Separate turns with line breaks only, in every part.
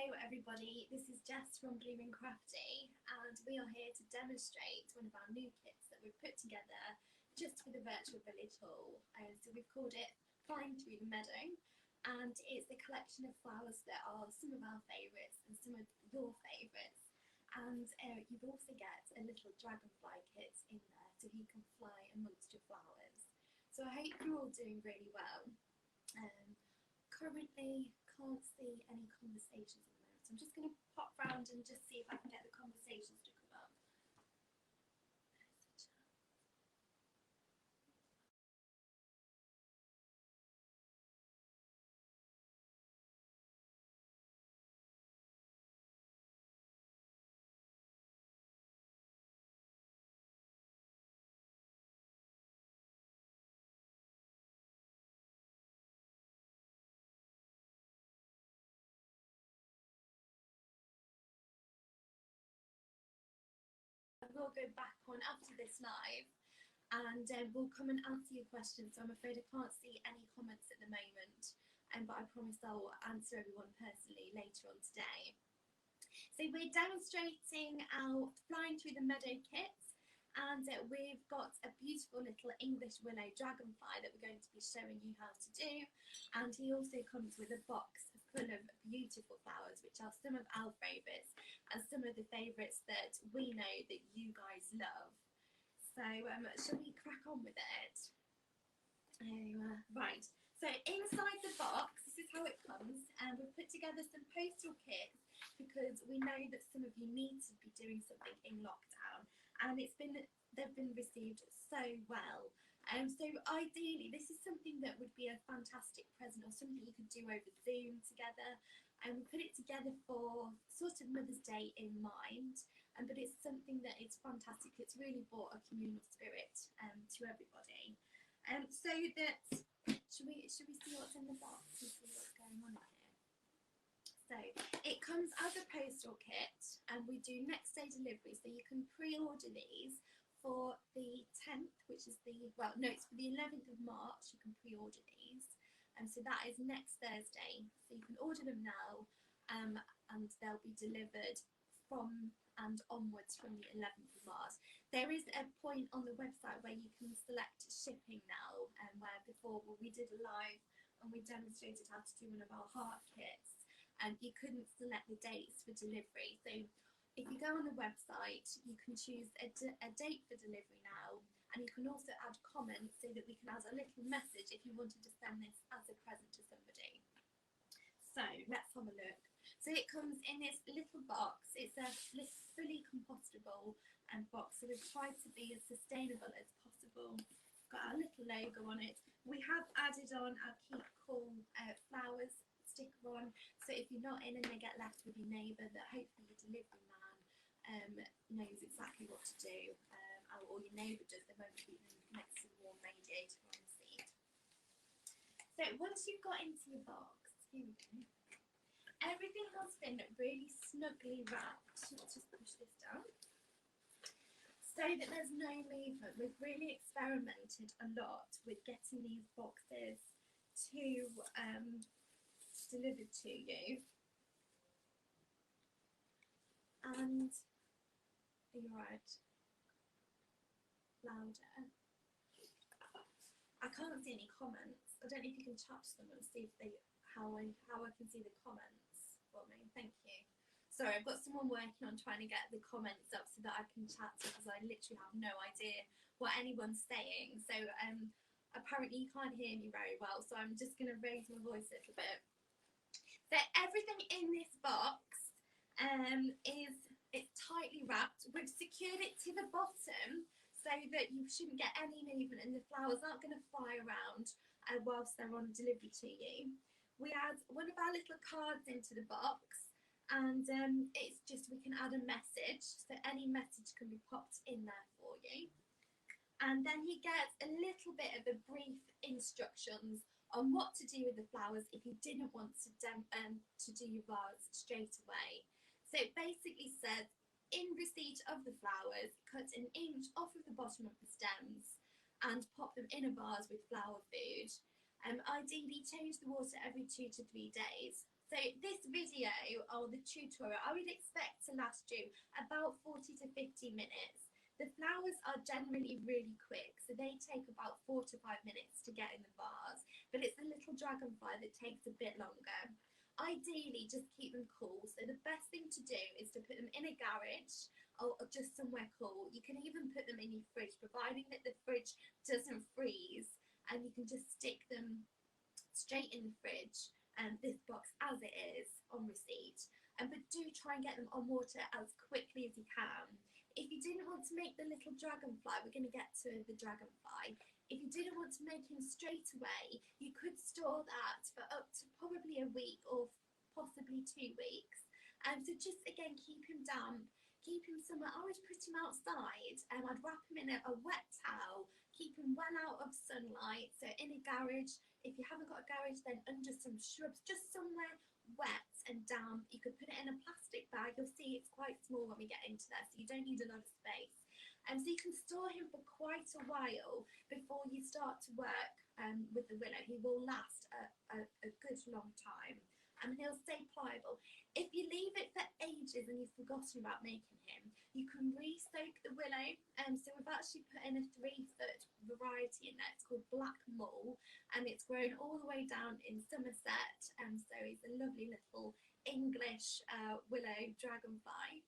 Hello everybody, this is Jess from Bloom and Crafty, and we are here to demonstrate one of our new kits that we've put together just for the virtual village hall. So we've called it Flying Through the Meadow, and it's a collection of flowers that are some of our favourites and some of your favourites. And you've also get a little dragonfly kit in there so you can fly amongst your flowers. So I hope you're all doing really well. Currently can't see any conversations at the moment, so I'm just going to pop round and just see if I can get the conversations to come up. We'll go back on after this live and we'll come and answer your questions. So I'm afraid I can't see any comments at the moment, but I promise I'll answer everyone personally later on today. So we're demonstrating our Flying Through the Meadow kit, and we've got a beautiful little English willow dragonfly that we're going to be showing you how to do, and he also comes with a box full of beautiful flowers, which are some of our favourites and some of the favourites that we know that you guys love. So shall we crack on with it? Right, so inside the box, this is how it comes, and we've put together some postal kits because we know that some of you need to be doing something in lockdown, and they've been received so well. So ideally, this is something that would be a fantastic present or something you could do over Zoom together. And we put it together for sort of Mother's Day in mind, but it's something that is fantastic. It's really brought a communal spirit to everybody. So that should we see what's in the box and see what's going on here? So it comes as a postal kit, and we do next day delivery, so you can pre-order these for the 10th, which is it's for the 11th of March. You can pre-order these, and so that is next Thursday. So you can order them now, and they'll be delivered from and onwards from the 11th of March. There is a point on the website where you can select shipping now, and where before we did a live and we demonstrated how to do one of our heart kits, and you couldn't select the dates for delivery. So if you go on the website, you can choose a date for delivery now, and you can also add comments so that we can add a little message if you wanted to send this as a present to somebody. So let's have a look. So it comes in this little box. It's a fully compostable box, so we've tried to be as sustainable as possible. Got our little logo on it. We have added on our Keep Cool flowers sticker on, so if you're not in and they get left with your neighbour, that hopefully your delivery man knows exactly what to do, or your neighbour does. They won't keep them next to the warm radiator on the seat. So once you've got into your box, here we go. Everything has been really snugly wrapped. Let's just push this down so that there's no movement. We've really experimented a lot with getting these boxes to delivered to you. And are you right? Louder. I can't see any comments. I don't know if you can touch them and see if how I can see the comments for me. Thank you. Sorry, I've got someone working on trying to get the comments up so that I can chat because I literally have no idea what anyone's saying. So apparently you can't hear me very well, so I'm just going to raise my voice a little bit. So everything in this box it's tightly wrapped. We've secured it to the bottom so that you shouldn't get any movement and the flowers aren't going to fly around whilst they're on delivery to you. We add one of our little cards into the box, and it's just we can add a message, so any message can be popped in there for you. And then you get a little bit of a brief instructions on what to do with the flowers if you didn't want to do your vase straight away. So it basically says, in receipt of the flowers, cut an inch off of the bottom of the stems and pop them in a vase with flower food. Ideally change the water every 2 to 3 days. So this video or the tutorial, I would expect to last you about 40 to 50 minutes. The flowers are generally really quick, so they take about 4 to 5 minutes to get in the vase, but it's the little dragonfly that takes a bit longer. Ideally, just keep them cool. So the best thing to do is to put them in a garage or just somewhere cool. You can even put them in your fridge, providing that the fridge doesn't freeze, and you can just stick them straight in the fridge, this box as it is on receipt. But do try and get them on water as quickly as you can. If you didn't want to make the little dragonfly, we're going to get to the dragonfly. If you didn't want to make him straight away, you could store that for up to probably a week or possibly 2 weeks. So just again, keep him damp, keep him somewhere. I would put him outside, and I'd wrap him in a wet towel, keep him well out of sunlight. So in a garage, if you haven't got a garage, then under some shrubs, just somewhere wet and damp. You could put it in a plastic bag. You'll see it's quite small when we get into there, so you don't need a lot of space. So you can store him for quite a while before you start to work with the willow. He will last a good long time, and he'll stay pliable. If you leave it for ages and you've forgotten about making him, you can re-soak the willow. So we've actually put in a 3-foot variety in there. It's called Black Mull, and it's grown all the way down in Somerset. So it's a lovely little English willow dragonfly.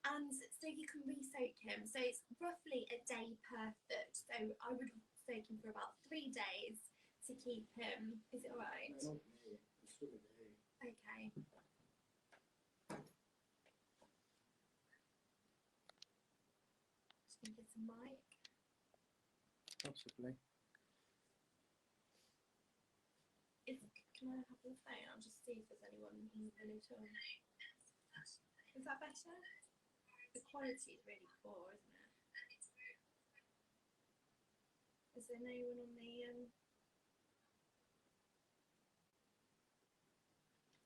And so you can re-soak him. So it's roughly a day per foot. So I would soak him for about 3 days to keep him. Is it all right? Okay. Just gonna get some mic.
Possibly.
Can I have the phone? I'll just see if there's anyone in the village. Is that better? The quality is really poor, isn't it? Is there no one on the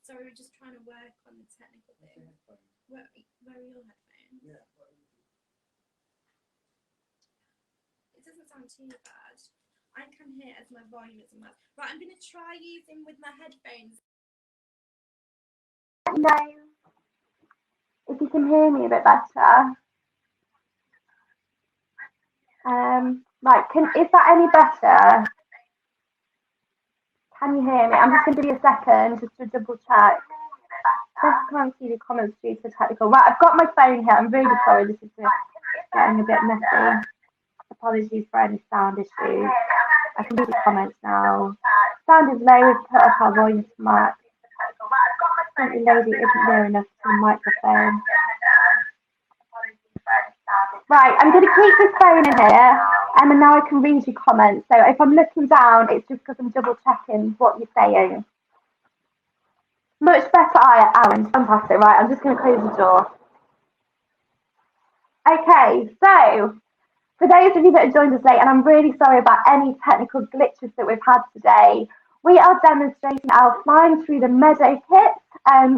Sorry, we're just trying to work on the technical thing. Where are your headphones?
Yeah.
It doesn't sound too bad. I can hear as my volume isn't much. Right, I'm going to try using with my headphones.
No, if you can hear me a bit better. Right, is that any better? Can you hear me? I'm just going to give you a second just to double check. Just can't see the comments due to technical. Right, I've got my phone here. I'm really sorry. This is getting a bit messy. Apologies for any sound issues. I can read the comments now. Sound is low. We've put up our volume to max. The lady isn't near enough to the microphone. Right, I'm going to keep this phone in here, and now I can read your comments. So if I'm looking down, it's just because I'm double checking what you're saying. Much better, Aaron. Fantastic. Right, I'm just going to close the door. Okay, so for those of you that have joined us late, and I'm really sorry about any technical glitches that we've had today, we are demonstrating our Flying Through the Meadow kit,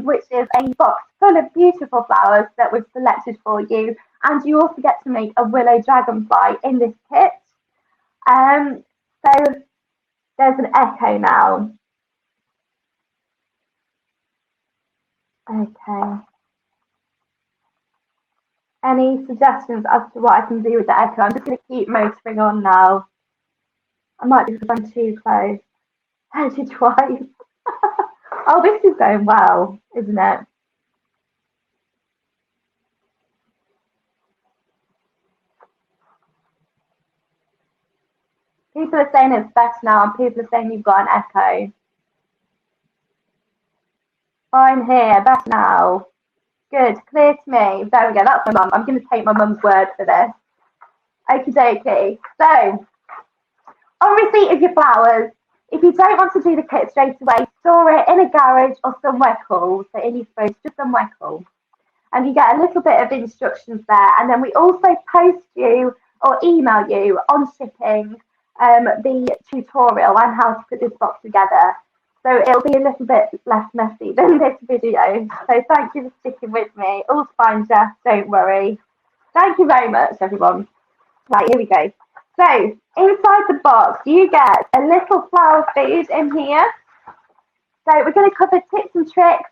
which is a box full of beautiful flowers that we've selected for you. And you also get to make a willow dragonfly in this kit. So there's an echo now. Okay. Any suggestions as to what I can do with the echo? I'm just going to keep motoring on now. I might be because I'm too close. Heard you twice. Oh, this is going well, isn't it? People are saying it's better now, and people are saying you've got an echo. Fine here, better now. Good, clear to me. There we go, that's my mum. I'm going to take my mum's word for this. Okie dokie. So, on receipt of your flowers, if you don't want to do the kit straight away, store it in a garage or somewhere cool. So in your fridge, just somewhere cool. And you get a little bit of instructions there. And then we also post you or email you on shipping the tutorial on how to put this box together. So it'll be a little bit less messy than this video. So thank you for sticking with me. All's fine, Jess, don't worry. Thank you very much, everyone. Right, here we go. So inside the box, you get a little flower food in here. So we're going to cover tips and tricks.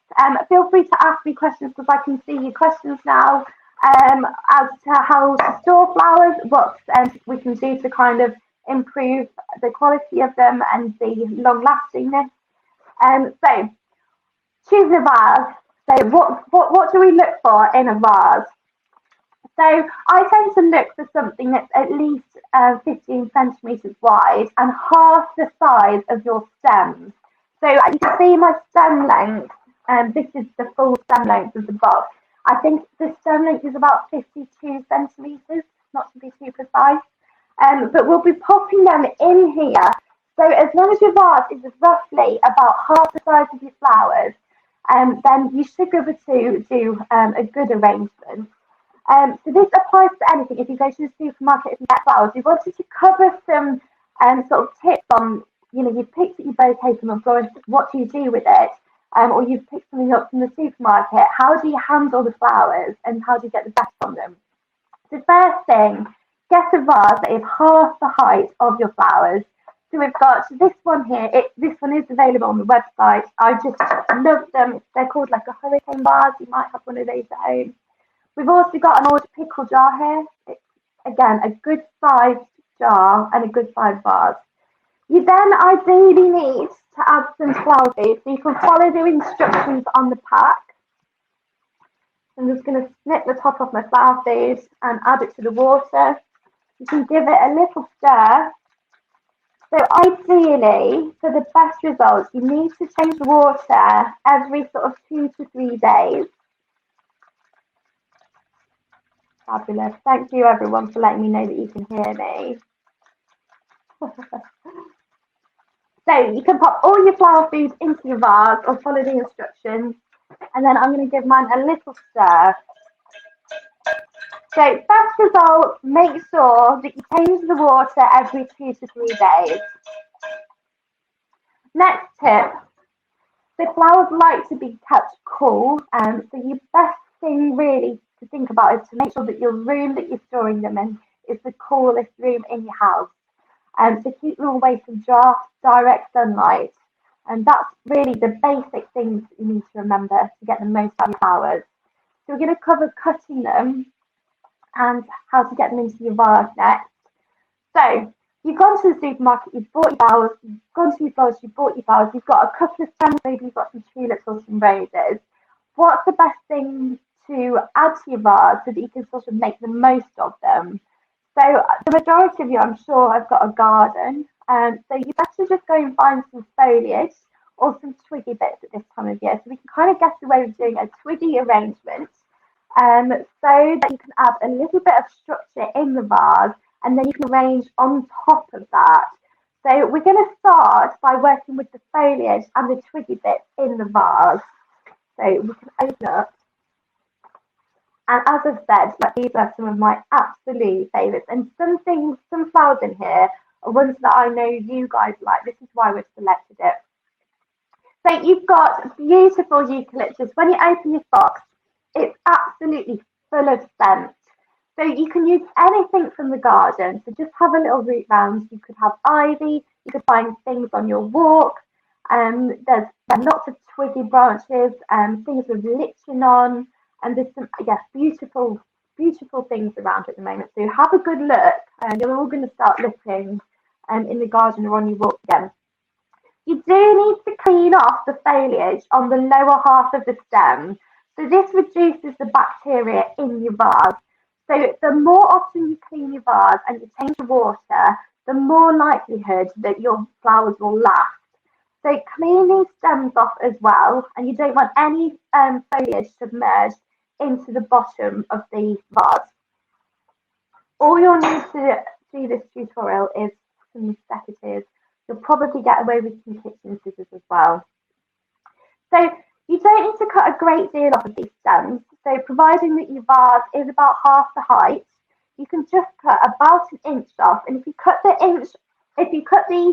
Feel free to ask me questions because I can see your questions now as to how to store flowers, what we can do to kind of improve the quality of them and the long lastingness. So choose a vase. So what do we look for in a vase? So I tend to look for something that's at least 15 centimetres wide and half the size of your stems. So you can see my stem length, this is the full stem length of the box. I think the stem length is about 52 centimetres, not to be too precise. But we'll be popping them in here. So as long as your vase is roughly about half the size of your flowers, then you should be able to do a good arrangement. So this applies to anything. If you go to the supermarket and get flowers, we wanted to cover some sort of tips on, you've picked up your bouquet from the florist, what do you do with it? Or you've picked something up from the supermarket, how do you handle the flowers and how do you get the best from them? The first thing, get a vase that is half the height of your flowers. So we've got this one here. This one is available on the website. I just love them. They're called like a hurricane vase. You might have one of those at home. We've also got an order pickle jar here. It's, again, a good sized jar and a good sized vase. You then ideally need to add some flower food. So you can follow the instructions on the pack. I'm just going to snip the top off my flower food and add it to the water. You can give it a little stir. So ideally, for the best results, you need to change the water every sort of 2 to 3 days. Fabulous. Thank you everyone for letting me know that you can hear me. So you can pop all your flower food into your vase or follow the instructions. And then I'm going to give mine a little stir. So best result, make sure that you change the water every 2 to 3 days. Next tip, the flowers like to be kept cool. So your best thing really to think about is to make sure that your room that you're storing them in is the coolest room in your house. So keep them away from direct sunlight. And that's really the basic things that you need to remember to get the most out of your flowers. So we're going to cover cutting them and how to get them into your vase next. So you've gone to the supermarket, you've bought your flowers, you've gone to your flowers, you've bought your flowers, you've got a couple of stems, maybe you've got some tulips or some roses. What's the best thing to add to your vase so that you can sort of make the most of them? So the majority of you, I'm sure, have got a garden. So you better just go and find some foliage or some twiggy bits at this time of year. So we can kind of get away with doing a twiggy arrangement so that you can add a little bit of structure in the vase and then you can arrange on top of that. So we're going to start by working with the foliage and the twiggy bits in the vase. So we can open up. And as I've said, these are some of my absolute favourites. And some flowers in here are ones that I know you guys like. This is why we've selected it. So you've got beautiful eucalyptus. When you open this box, it's absolutely full of scent. So you can use anything from the garden. So just have a little root round. You could have ivy. You could find things on your walk. There's lots of twiggy branches and things with lichen on. And there's some, beautiful things around at the moment. So have a good look. You're all going to start looking in the garden or on your walk again. You do need to clean off the foliage on the lower half of the stem. So this reduces the bacteria in your vase. So the more often you clean your vase and you change the water, the more likelihood that your flowers will last. So clean these stems off as well. And you don't want any foliage submerged into the bottom of the vase. All you'll need to do this tutorial is some secateurs. You'll probably get away with some kitchen scissors as well. So you don't need to cut a great deal off of these stems. So providing that your vase is about half the height, you can just cut about an inch off. And if you cut the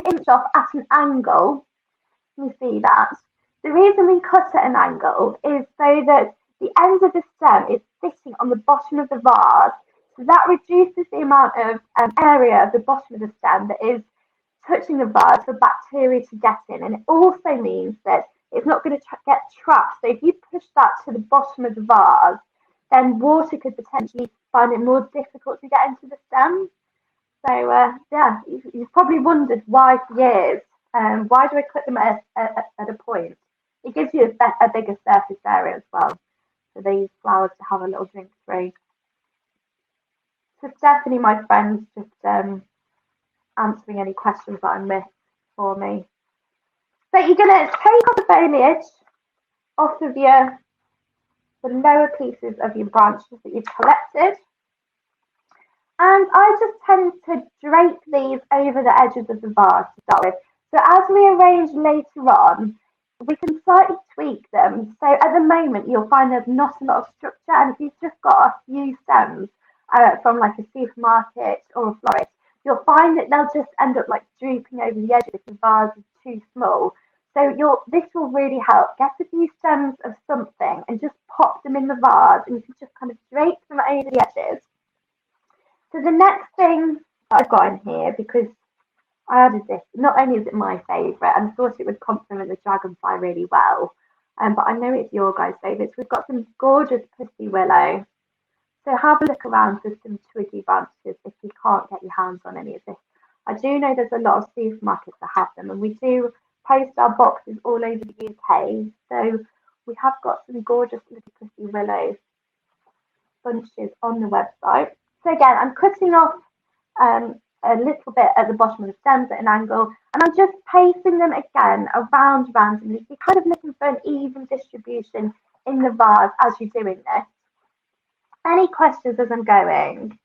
inch off at an angle, you see that. The reason we cut at an angle is so that the end of the stem is sitting on the bottom of the vase. So that reduces the amount of area of the bottom of the stem that is touching the vase for bacteria to get in. And it also means that it's not going to get trapped. So if you push that to the bottom of the vase, then water could potentially find it more difficult to get into the stem. So yeah, you've probably wondered why for years. Why do I cut them at a point? It gives you a bigger surface area as well for these flowers to have a little drink through. So Stephanie, my friend, just answering any questions that I missed for me. So you're going to take off the foliage off of the lower pieces of your branches that you've collected. And I just tend to drape these over the edges of the vase to start with. So as we arrange later on, we can slightly tweak them. So at the moment, you'll find there's not a lot of structure. And if you've just got a few stems from like a supermarket or a florist, you'll find that they'll just end up like drooping over the edges if the vase is too small. So this will really help. Get a few stems of something and just pop them in the vase, and you can just kind of drape them over the edges. So the next thing that I've got in here, because I added this, not only is it my favourite, and I thought it would complement the dragonfly really well, but I know it's your guys' favourites. We've got some gorgeous pussy willow. So have a look around for some twiggy branches if you can't get your hands on any of this. I do know there's a lot of supermarkets that have them, and we do post our boxes all over the UK. So we have got some gorgeous little pussy willow bunches on the website. So again, I'm cutting off a little bit at the bottom of the stems at an angle, and I'm just placing them again around randomly. You're kind of looking for an even distribution in the vase as you're doing this. Any questions as I'm going?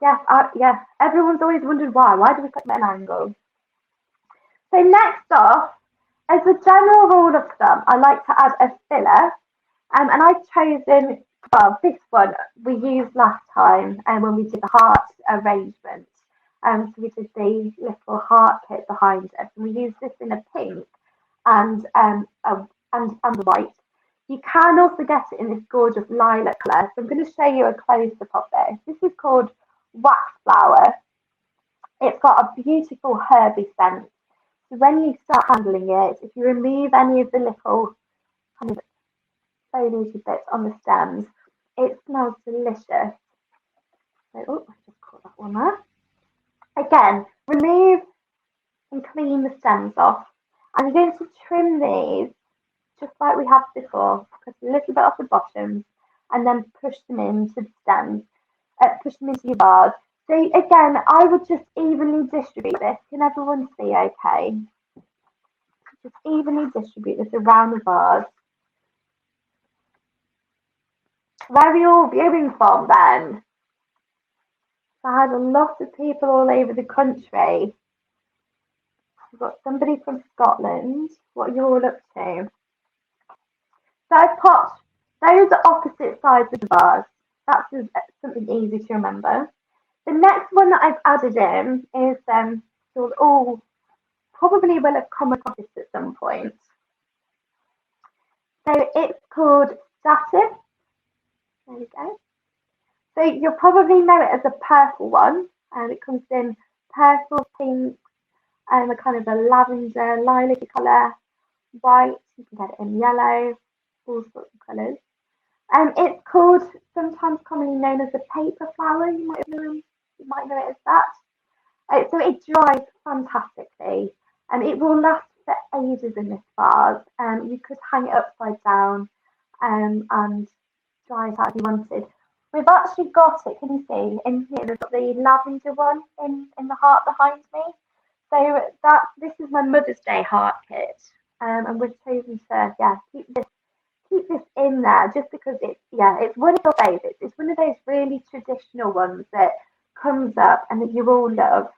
Yes, everyone's always wondered why. Why do we cut them at an angle? So next off, as a general rule of thumb, I like to add a filler, and I've chosen, well, this one we used last time when we did the heart arrangement. So we did the little heart kit behind us, and we used this in a pink and the white. You can also get it in this gorgeous lilac colour. So I'm going to show you a close-up of this. This is called wax flower. It's got a beautiful herby scent. So when you start handling it, if you remove any of the little kind of foliage bits on the stems, it smells delicious. So, I just caught that one there. Again, remove and clean the stems off. I'm going to trim these just like we have before. Cut a little bit off the bottom and then push them into the stems. Push them into your vase. So again, I would just evenly distribute this. Can everyone see okay? Just evenly distribute this around the vase. Where are we all viewing from then? I had a lot of people all over the country. We've got somebody from Scotland. What are you all up to? So I've popped those opposite sides of the vase. That's something easy to remember. The next one that I've added in is you'll all probably will have come across this at some point. So it's called Status. There we go. So you'll probably know it as a purple one, and it comes in purple, pink, and a kind of a lavender, lilac colour, white. You can get it in yellow, all sorts of colours. It's called, sometimes commonly known as a paper flower. You might know it as that. So it dries fantastically, and it will last for ages in this vase. You could hang it upside down and dry it out if you wanted. We've actually got it, can you see, in here, we've got the lavender one in the heart behind me. So this is my Mother's Day heart kit, and we've chosen to keep this in there just because it's one of your favourites. It's one of those really traditional ones that comes up and that you all love.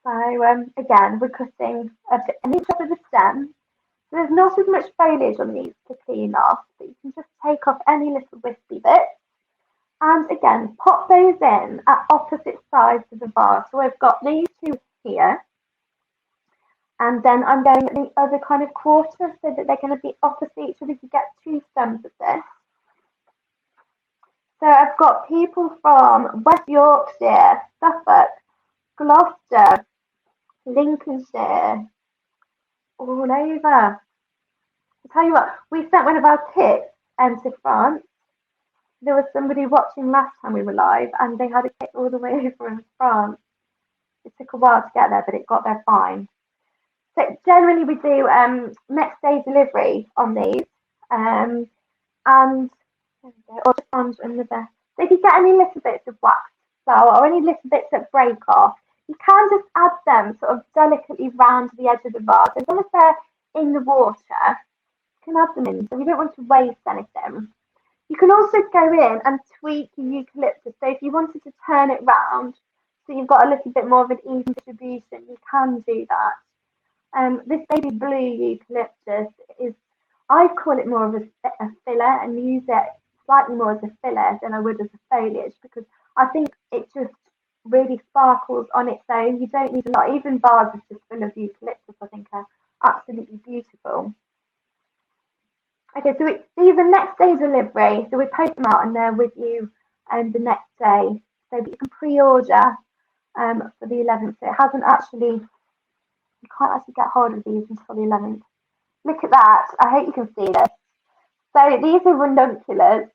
So again, we're cutting an inch off of the stem. So there's not as much foliage on these to clean off, but you can just take off any little wispy bits. And again, pop those in at opposite sides of the vase. So I've got these two here. And then I'm going at the other kind of quarter so that they're going to be opposite each other. You get two stems of this. So I've got people from West Yorkshire, Suffolk, Gloucester, Lincolnshire, all over. I tell you what, we sent one of our kits to France. There was somebody watching last time we were live, and they had a kit all the way over in France. It took a while to get there, but it got there fine. So generally we do next day delivery on these, and there we go, or just on another. So if you get any little bits of wax flour or any little bits that break off, you can just add them sort of delicately round the edge of the vase. As long as they're in the water, you can add them in. So we don't want to waste anything. You can also go in and tweak your eucalyptus. So if you wanted to turn it round, so you've got a little bit more of an even distribution, you can do that. This baby blue eucalyptus is, I call it more of a filler and use it slightly more as a filler than I would as a foliage, because I think it just really sparkles on its own. You don't need a lot. Even vases just full of eucalyptus, I think, are absolutely beautiful. Okay, so these are next day delivery. So we post them out and they're with you the next day. So that you can pre-order for the 11th. So it hasn't actually, you can't actually get hold of these until the 11th. Look at that. I hope you can see this. So these are ranunculus,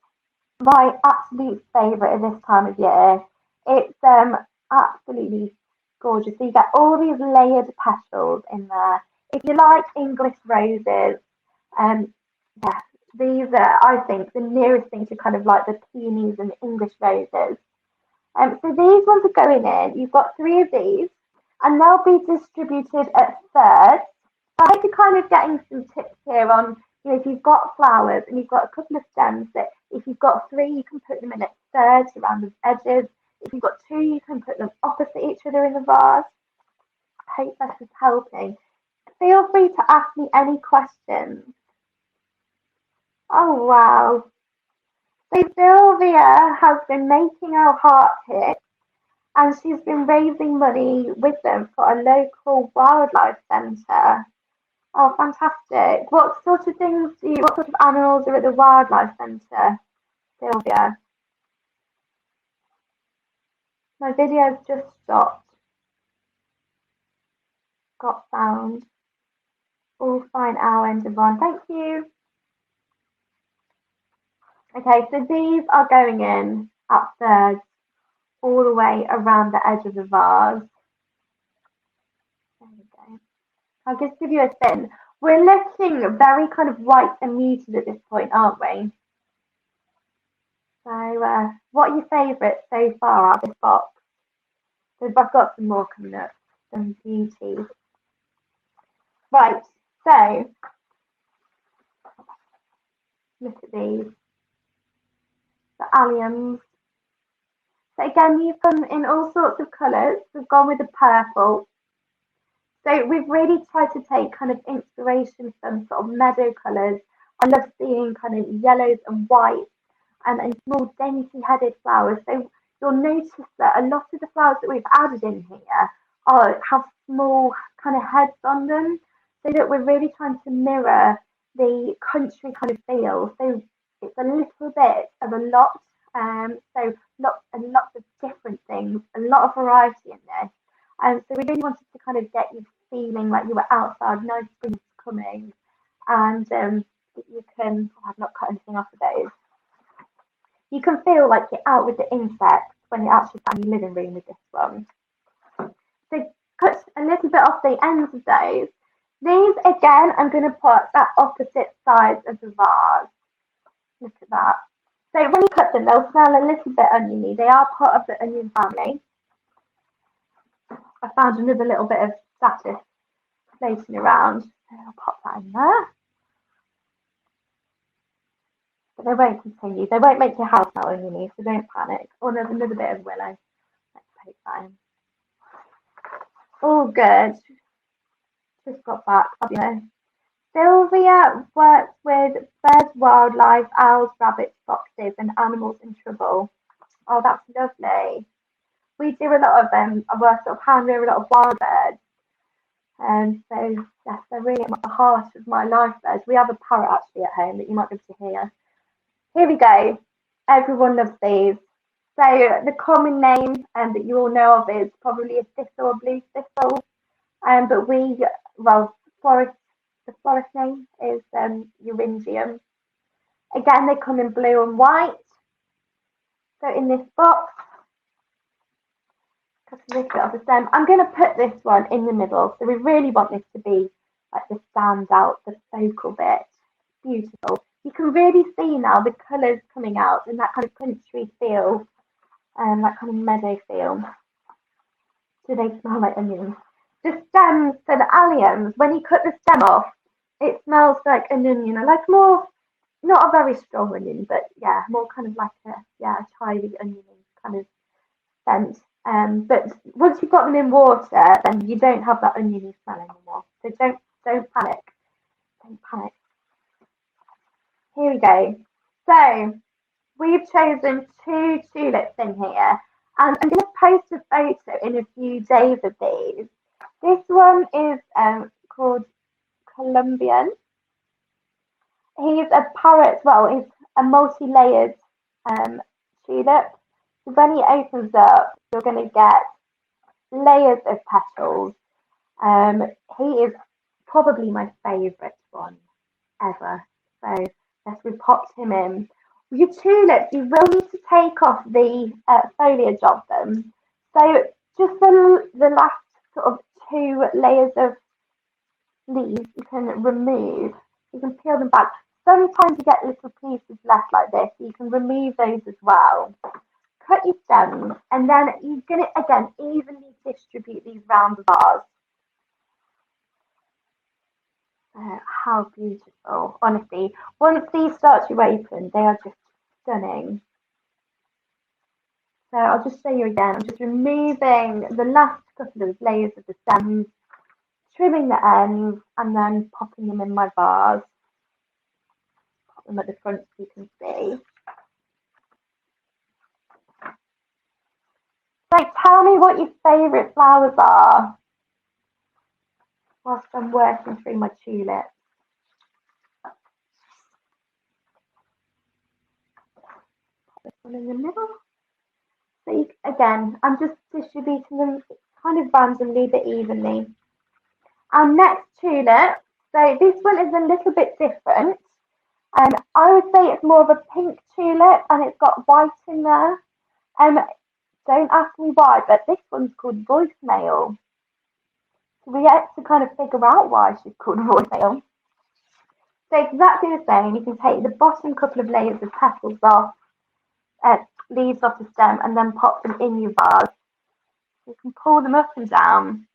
my absolute favourite at this time of year. It's absolutely gorgeous. So you get all these layered petals in there. If you like English roses, yeah, these are, I think, the nearest thing to kind of like the peonies and English roses. So these ones are going in. You've got 3 of these, and they'll be distributed at thirds. So I hope you're kind of getting some tips here on, you know, if you've got flowers and you've got a couple of stems, that if you've got 3, you can put them in at thirds around the edges. If you've got 2, you can put them opposite each other in the vase. I hope this is helping. Feel free to ask me any questions. Oh, wow. So Sylvia has been making our heart hit, and she's been raising money with them for a local wildlife centre. Oh, fantastic. What sort of animals are at the wildlife centre, Sylvia? My video's just stopped. Got sound. All fine, our end of on. Thank you. Okay, so these are going in at thirds all the way around the edge of the vase. There we go. I'll just give you a spin. We're looking very kind of white and muted at this point, aren't we? So, what are your favourites so far out of this box? So I've got some more coming up, some beauties. Right, so look at these. The alliums. So again, you've come in all sorts of colours. We've gone with the purple. So we've really tried to take kind of inspiration from sort of meadow colours. I love seeing kind of yellows and whites and small dainty headed flowers. So you'll notice that a lot of the flowers that we've added in here have small kind of heads on them, so that we're really trying to mirror the country kind of feel. So it's a little bit of a lot. So lots and lots of different things, a lot of variety in this. So we really wanted to kind of get you feeling like you were outside, nice things coming, and that you can, I've not cut anything off of those. You can feel like you're out with the insects when you're actually in your living room with this one. So cut a little bit off the ends of those. These again, I'm going to put at opposite sides of the vase. Look at that. So when you cut them, they'll smell a little bit oniony. They are part of the onion family. I found another little bit of statice floating around. So I'll pop that in there. But they won't continue. They won't make your house smell oniony, so don't panic. Oh, there's another bit of willow. Let's take that in. All good. Just got back. Fabulous. Sylvia works with birds, wildlife, owls, rabbits, foxes, and animals in trouble. Oh, that's lovely. We do a lot of them. I work sort of hand rear a lot of wild birds. And so, yes, they're really at the heart of my life birds. We have a parrot actually at home that you might be able to hear. Here we go. Everyone loves these. So the common name that you all know of is probably a thistle or blue thistle. But forest the florist name is Eurydium. Again, they come in blue and white. So in this box, cut a little bit of the stem. I'm going to put this one in the middle. So we really want this to be like the standout, the focal bit. Beautiful. You can really see now the colours coming out in that kind of country feel, and that kind of meadow feel. Do they smell like onions? The stems, so the alliums, when you cut the stem off, it smells like an onion. I like more, not a very strong onion, but yeah, more kind of like a chivy onion kind of scent. But once you've got them in water, then you don't have that oniony smell anymore. So don't panic. Don't panic. Here we go. So we've chosen 2 tulips in here, and I'm going to post a photo in a few days of these. This one is called Colombian. He's a parrot, well, he's a multi-layered tulip. So when he opens up, you're going to get layers of petals. He is probably my favourite one ever. So yes, we popped him in. With your tulips, you will need to take off the foliage of them. So just the last sort of 2 layers of leaves you can remove. You can peel them back. Sometimes you get little pieces left like this, so you can remove those as well. Cut your stems, and then you're going to, again, evenly distribute these round the vase. How beautiful. Honestly, once these start to open, they are just stunning. So I'll just show you again. I'm just removing the last couple of layers of the stems, trimming the ends, and then popping them in my vase. Pop them at the front so you can see. So tell me what your favourite flowers are whilst I'm working through my tulips. Pop this one in the middle. So you, again, I'm just distributing them kind of randomly but evenly. Our next tulip, so this one is a little bit different. I would say it's more of a pink tulip, and it's got white in there. Don't ask me why, but this one's called Voicemail. So we had to kind of figure out why she's called Voicemail. So exactly the same. You can take the bottom couple of layers of petals off, leaves off the stem, and then pop them in your vase. You can pull them up and down.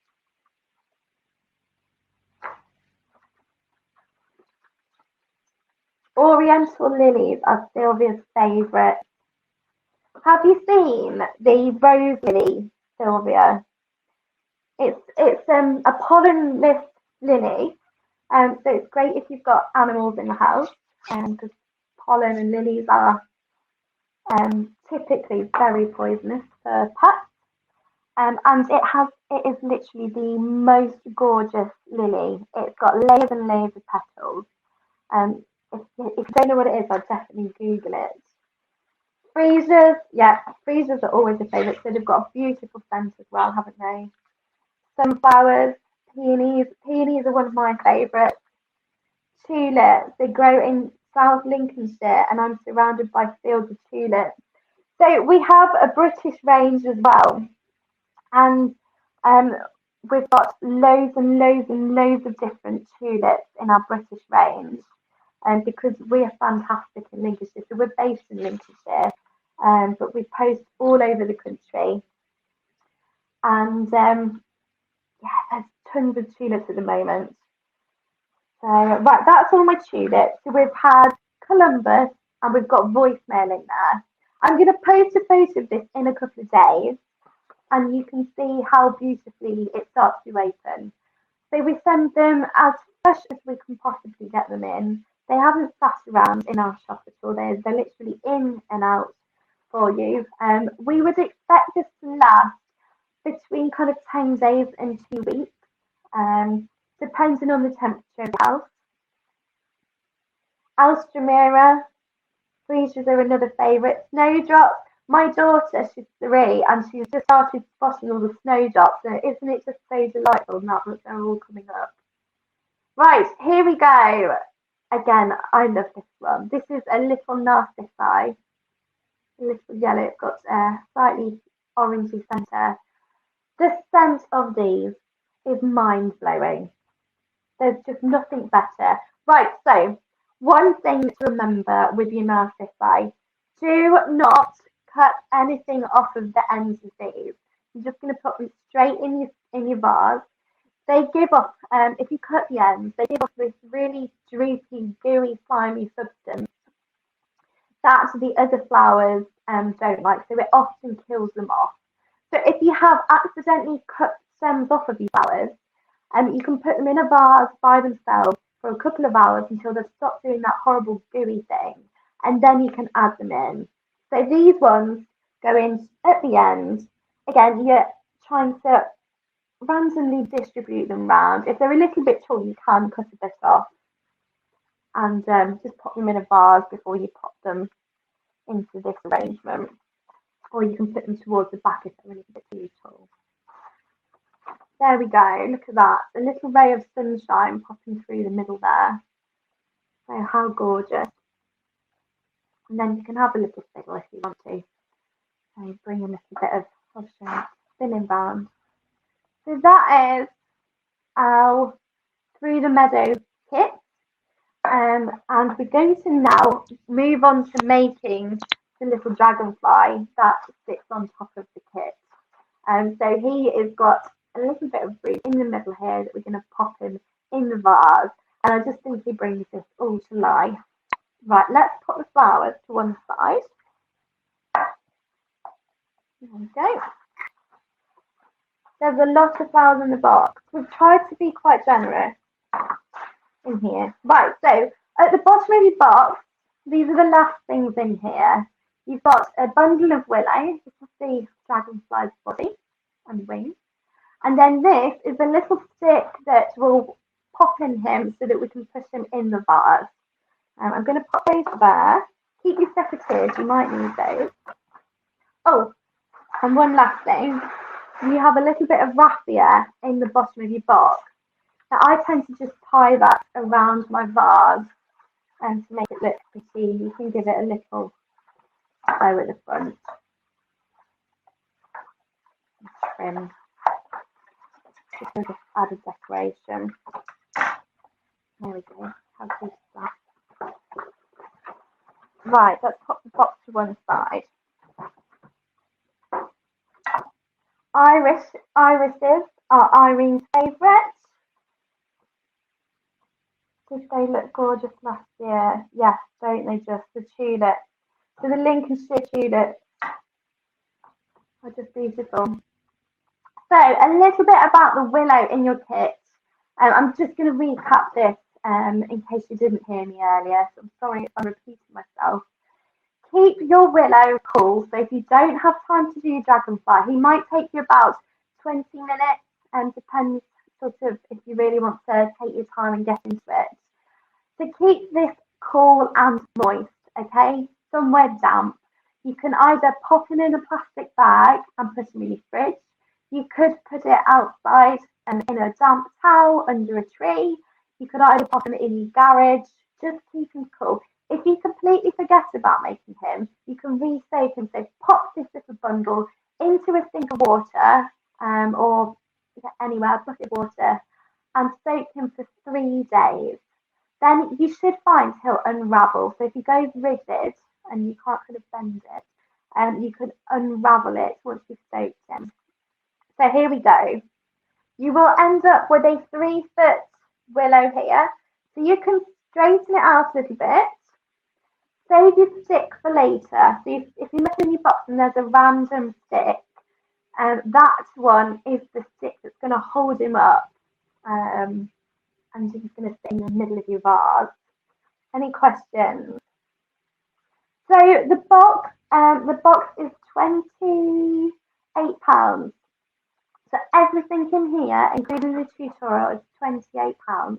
Oriental lilies are Sylvia's favourite. Have you seen the rose lily, Sylvia? It's a pollen-less lily, so it's great if you've got animals in the house, because pollen and lilies are typically very poisonous for pets. And it is literally the most gorgeous lily. It's got layers and layers of petals. If you don't know what it is, I'll definitely Google it. Freesias, yeah, freesias are always a favourite. So they've got a beautiful scent as well, haven't they? Sunflowers, peonies. Peonies are one of my favourites. Tulips, they grow in South Lincolnshire, and I'm surrounded by fields of tulips. So we have a British range as well, and we've got loads and loads and loads of different tulips in our British range. Because we are fantastic in Lincolnshire, so we're based in Lincolnshire, but we post all over the country, and there's tons of tulips at the moment. So right, that's all my tulips. So we've had Columbus, and we've got Voicemail in there. I'm going to post a photo of this in a couple of days, and you can see how beautifully it starts to open. So we send them as fresh as we can possibly get them in. They haven't sat around in our shop at all. They're literally in and out for you. We would expect this to last between kind of 10 days and 2 weeks, depending on the temperature of the house. Alströmera, freesias are another favourite. Snowdrops. My daughter, she's 3, and she's just started spotting all the snowdrops. So isn't it just so delightful now that they're all coming up? Right, here we go. Again, I love this one. This is a little narcissi, a little yellow. It's got a slightly orangey centre. The scent of these is mind blowing. There's just nothing better. Right, so one thing to remember with your narcissi, do not cut anything off of the ends of these. You're just going to put them straight in your vase. They give off, if you cut the ends, they give off this really droopy, gooey, slimy substance that the other flowers don't like, so it often kills them off. So if you have accidentally cut stems off of your flowers, you can put them in a vase by themselves for a couple of hours until they've stopped doing that horrible gooey thing, and then you can add them in. So these ones go in at the end. Again, you're trying to randomly distribute them round. If they're a little bit tall, you can cut a bit off and just pop them in a vase before you pop them into this arrangement. Or you can put them towards the back if they're a little bit too tall. There we go, look at that. A little ray of sunshine popping through the middle there. So how gorgeous. And then you can have a little fiddle if you want to. So bring a little bit of shade spinning round. So that is our Through the Meadow kit. And we're going to now move on to making the little dragonfly that sits on top of the kit. So he has got a little bit of fruit in the middle here that we're going to pop him in the vase. And I just simply bring this all to life. Right, let's put the flowers to one side. There we go. There's a lot of flowers in the box. We've tried to be quite generous in here. Right, so at the bottom of your box, these are the last things in here. You've got a bundle of willow. This is the dragonfly's body and wings. And then this is a little stick that will pop in him so that we can push him in the vase. I'm going to pop those there. Keep your secateurs, you might need those. Oh, and one last thing. You have a little bit of raffia in the bottom of your box. Now I tend to just tie that around my vase and to make it look pretty. You can give it a little bow at the front. Trim. Just as an added decoration. There we go. How good is that? Right, let's pop the box to one side. Irises are Irene's favourite. Did they look gorgeous last year? Yes, don't they just? The tulips. So the Lincolnshire tulips are just beautiful. So a little bit about the willow in your kit. I'm just going to recap this in case you didn't hear me earlier. So I'm sorry if I'm repeating myself. Keep your willow cool. So if you don't have time to do dragonfly, he might take you about 20 minutes, and depends sort of if you really want to take your time and get into it. So keep this cool and moist, okay? Somewhere damp. You can either pop him in a plastic bag and put him in your fridge. You could put it outside and in a damp towel under a tree. You could either pop him in your garage. Just keep him cool. If you completely forget about making him, you can re-soak him. So pop this little bundle into a sink of water or anywhere, bucket of water, and soak him for 3 days. Then you should find he'll unravel. So if he goes rigid and you can't kind of bend it, you can unravel it once you've soaked him. So here we go. You will end up with a 3-foot willow here. So you can straighten it out a little bit. Save your stick for later. So if you look in your box and there's a random stick, that one is the stick that's going to hold him up. And he's going to sit in the middle of your vase. Any questions? So the box is £28. So everything in here, including the tutorial, is £28.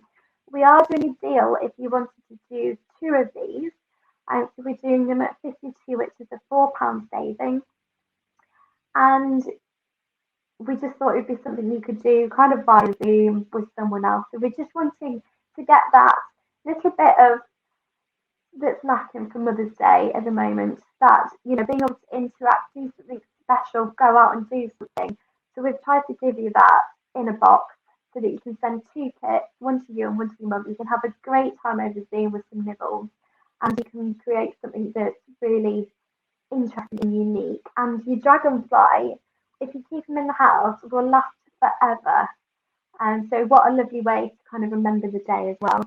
We are doing a deal if you wanted to do 2 of these. So we're doing them at 52, which is a £4 saving. And we just thought it would be something you could do kind of via Zoom with someone else. So we're just wanting to get that little bit of that's lacking for Mother's Day at the moment. That, you know, being able to interact, do something special, go out and do something. So we've tried to give you that in a box so that you can send 2 kits, one to you and one to your mum. You can have a great time over Zoom with some nibbles, and you can create something that's really interesting and unique. And your dragonfly, if you keep them in the house, will last forever. And so what a lovely way to kind of remember the day as well.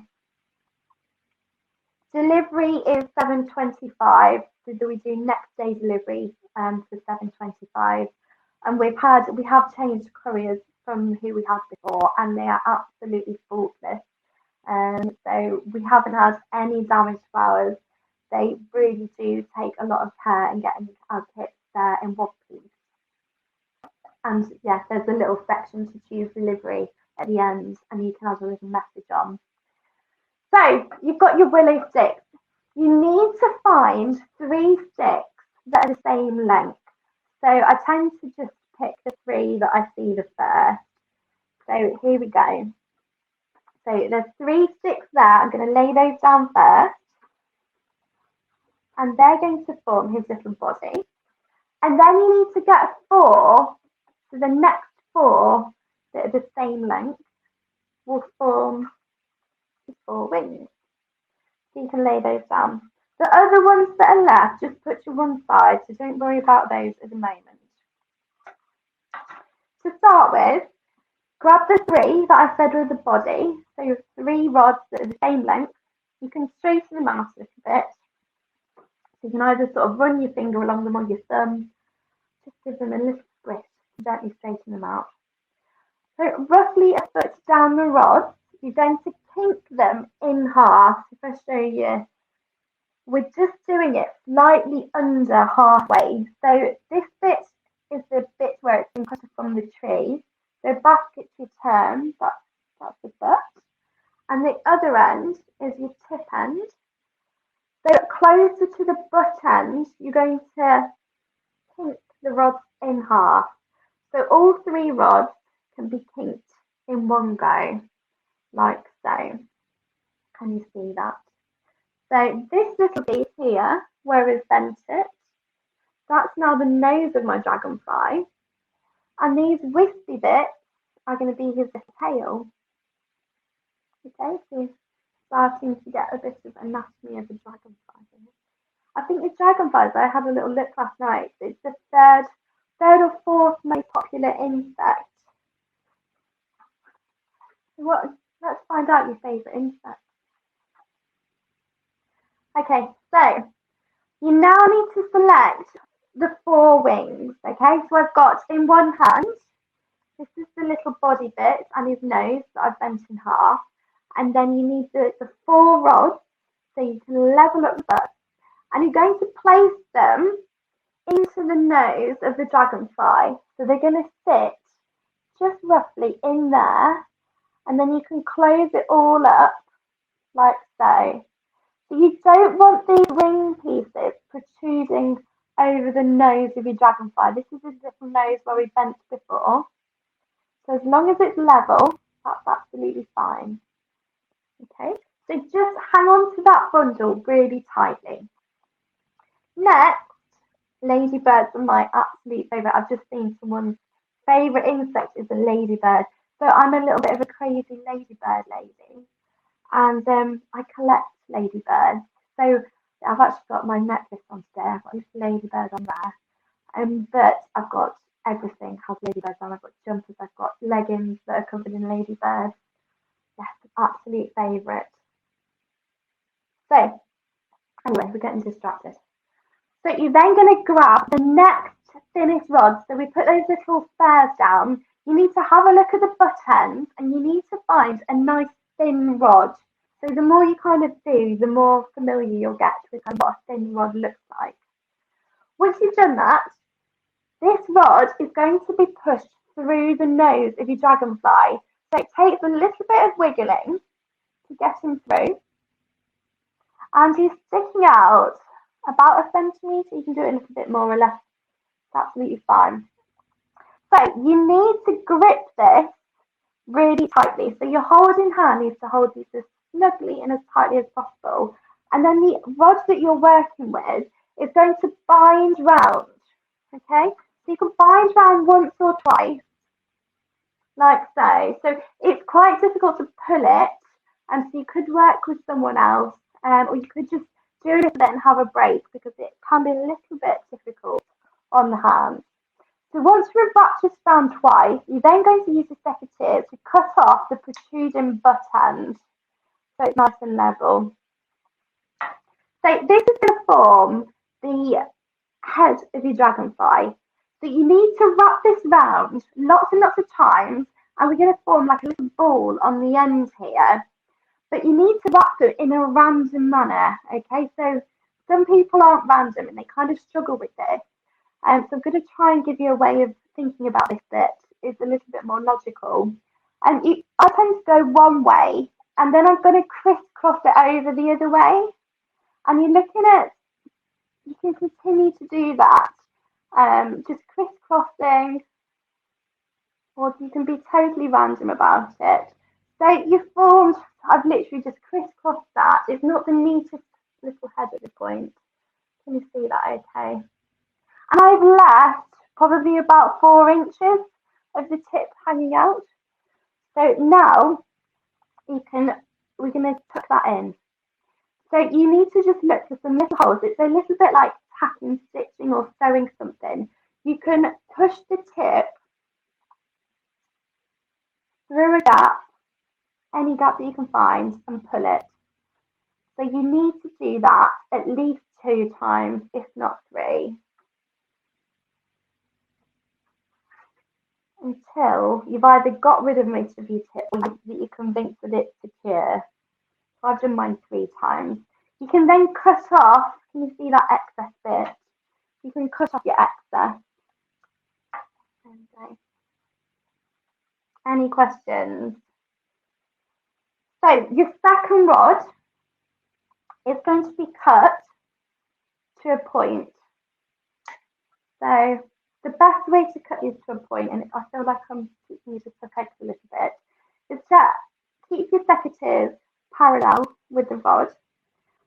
Delivery is 7:25, so we do next day delivery for 7:25. And we have changed couriers from who we had before, and they are absolutely faultless. So we haven't had any damage to ours. They really do take a lot of care in getting our kits there in one piece. And yeah, there's a little section to choose delivery at the end, and you can add a little message on. So you've got your willow sticks. You need to find 3 sticks that are the same length. So I tend to just pick the 3 that I see the first. So here we go. So there's 3 sticks there. I'm going to lay those down first. And they're going to form his little body. And then you need to get 4. So the next 4 that are the same length will form his 4 wings. So you can lay those down. The other ones that are left, just put to one side, so don't worry about those at the moment. To start with, grab the 3 that I said were the body, so your 3 rods that are the same length. You can straighten them out a little bit. So you can either sort of run your finger along them or your thumb, just give them a little squish, gently straighten them out. So roughly a foot down the rods, you're going to kink them in half. If I show you, we're just doing it slightly under halfway. So this bit is the bit where it's been cut from the tree. So basket to turn, that's the butt. And the other end is your tip end. So closer to the butt end, you're going to kink the rods in half. So all 3 rods can be kinked in one go, like so. Can you see that? So this little piece here, where we've bent it, that's now the nose of my dragonfly. And these wispy bits are going to be his tail. Okay, so you're starting to get a bit of anatomy of the dragonfly here. I think the dragonflies, I had a little look last night, it's the third or 4th most popular insect. Let's find out your favourite insect. Okay, so you now need to select the 4 wings. Okay, so I've got in one hand, this is the little body bit and his nose that I've bent in half. And then you need the 4 rods so you can level up the butt. And you're going to place them into the nose of the dragonfly. So they're going to sit just roughly in there. And then you can close it all up like so. So you don't want these wing pieces protruding over the nose of your dragonfly. This is his little nose where we bent before. So as long as it's level, that's absolutely fine. Okay, so just hang on to that bundle really tightly. Next, ladybirds are my absolute favourite. I've just seen someone's favourite insect is a ladybird. So I'm a little bit of a crazy ladybird lady. And I collect ladybirds. So I've actually got my necklace on today. I've got a little ladybird on there. But I've got everything has ladybirds on. I've got jumpers, I've got leggings that are covered in ladybirds. Yes, absolute favourite. So, anyway, we're getting distracted. So you're then going to grab the next thinnest rod. So we put those little spurs down. You need to have a look at the butt ends and you need to find a nice thin rod. So the more you kind of do, the more familiar you'll get with kind of what a thin rod looks like. Once you've done that, this rod is going to be pushed through the nose of your dragonfly. So it takes a little bit of wiggling to get him through. And he's sticking out about a centimetre. You can do it a little bit more or less. It's absolutely fine. So you need to grip this really tightly. So your holding hand needs to hold this snugly and as tightly as possible. And then the rod that you're working with is going to bind round. Okay? So you can bind round once or twice, like so. So it's quite difficult to pull it, and so you could work with someone else, or you could just do a little bit and have a break because it can be a little bit difficult on the hands. So once you've wrapped this round twice, you're then going to use the secative to cut off the protruding butt end so it's nice and level. So this is going to form the head of your dragonfly. So you need to wrap this round lots and lots of times, and we're going to form like a little ball on the end here. But you need to wrap it in a random manner, okay? So some people aren't random and they kind of struggle with this. So I'm going to try and give you a way of thinking about this that is a little bit more logical. And I tend to go one way, and then I'm going to crisscross it over the other way. And you're looking at, you can continue to do that, just crisscrossing, or you can be totally random about it. So you've formed, I've literally just crisscrossed that. It's not the neatest little head at the point. Can you see that okay? And I've left probably about 4 inches of the tip hanging out. So now we're going to tuck that in. So you need to just look for some little holes. It's a little bit like tacking, stitching or sewing something. You can push the tip through a gap, any gap that you can find, and pull it. So you need to do that at least 2 times, if not 3. Until you've either got rid of most of your tip or that you're convinced that it's secure. So I've done mine 3 times. You can then cut off, can you see that excess bit? You can cut off your excess. Okay. Any questions? So your second rod is going to be cut to a point. So the best way to cut these to a point, and I feel like I'm teaching you to tuck eggs a little bit, is to keep your secative parallel with the rod,